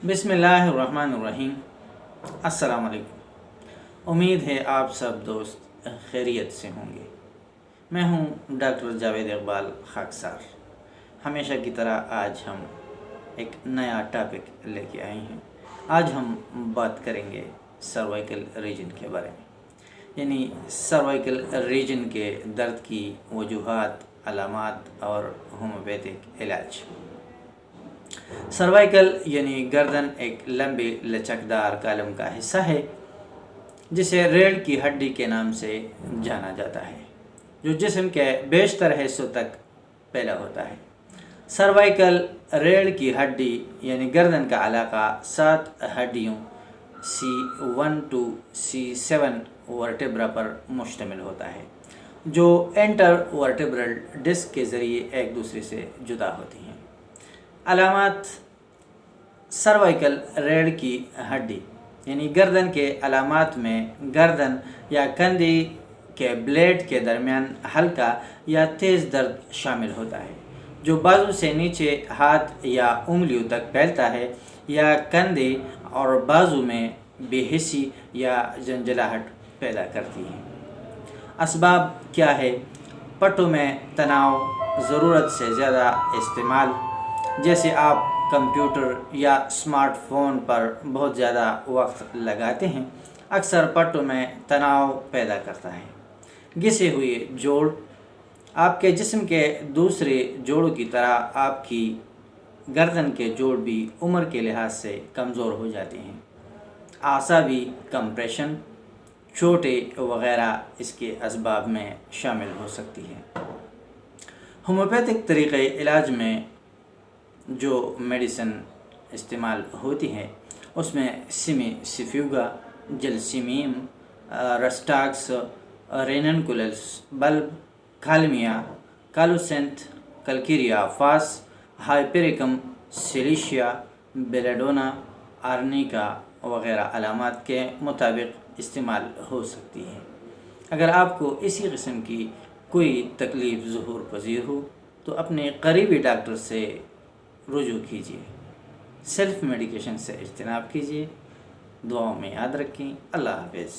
بسم اللہ الرحمن الرحیم۔ السلام علیکم۔ امید ہے آپ سب دوست خیریت سے ہوں گے۔ میں ہوں ڈاکٹر جاوید اقبال خاکسار۔ ہمیشہ کی طرح آج ہم ایک نیا ٹاپک لے کے آئے ہیں۔ آج ہم بات کریں گے سروائیکل ریجن کے بارے میں، یعنی سروائیکل ریجن کے درد کی وجوہات، علامات اور ہومیوپیتھک علاج۔ سروائیکل یعنی گردن ایک لمبی لچکدار کالم کا حصہ ہے جسے ریڑھ کی ہڈی کے نام سے جانا جاتا ہے، جو جسم کے بیشتر حصوں تک پھیلا ہوتا ہے۔ سروائیکل ریڑھ کی ہڈی یعنی گردن کا علاقہ 7 ہڈیوں C1 to C7 ورٹیبرا پر مشتمل ہوتا ہے، جو انٹر ورٹیبرل ڈسک کے ذریعے ایک دوسرے سے جدا ہوتی ہیں۔ علامات سروائیکل ریڑھ کی ہڈی یعنی گردن کے علامات میں گردن یا کندھے کے بلیڈ کے درمیان ہلکا یا تیز درد شامل ہوتا ہے، جو بازو سے نیچے ہاتھ یا انگلیوں تک پھیلتا ہے یا کندھے اور بازو میں بے حسی یا جھنجھلاہٹ پیدا کرتی ہے۔ اسباب کیا ہے؟ پٹھوں میں تناؤ، ضرورت سے زیادہ استعمال، جیسے آپ کمپیوٹر یا اسمارٹ فون پر بہت زیادہ وقت لگاتے ہیں، اکثر پٹھوں میں تناؤ پیدا کرتا ہے۔ گھسے ہوئے جوڑ، آپ کے جسم کے دوسرے جوڑوں کی طرح آپ کی گردن کے جوڑ بھی عمر کے لحاظ سے کمزور ہو جاتے ہیں۔ اعصابی کمپریشن، چوٹیں وغیرہ اس کے اسباب میں شامل ہو سکتی ہے۔ ہومیوپیتھک طریقۂ علاج میں جو میڈیسن استعمال ہوتی ہے اس میں سیمی سیفیوگا، جلسیمیم، رسٹاکس، ریننکولس بلب، کالمیا، کالوسینتھ، کلکیریا فاس، ہائپریکم، سیلیشیا، بیلاڈونا، آرنیکا وغیرہ علامات کے مطابق استعمال ہو سکتی ہے۔ اگر آپ کو اسی قسم کی کوئی تکلیف ظہور پذیر ہو تو اپنے قریبی ڈاکٹر سے رجوع کیجیے۔ سیلف میڈیکیشن سے اجتناب کیجیے۔ دعاؤں میں یاد رکھیں۔ اللہ حافظ۔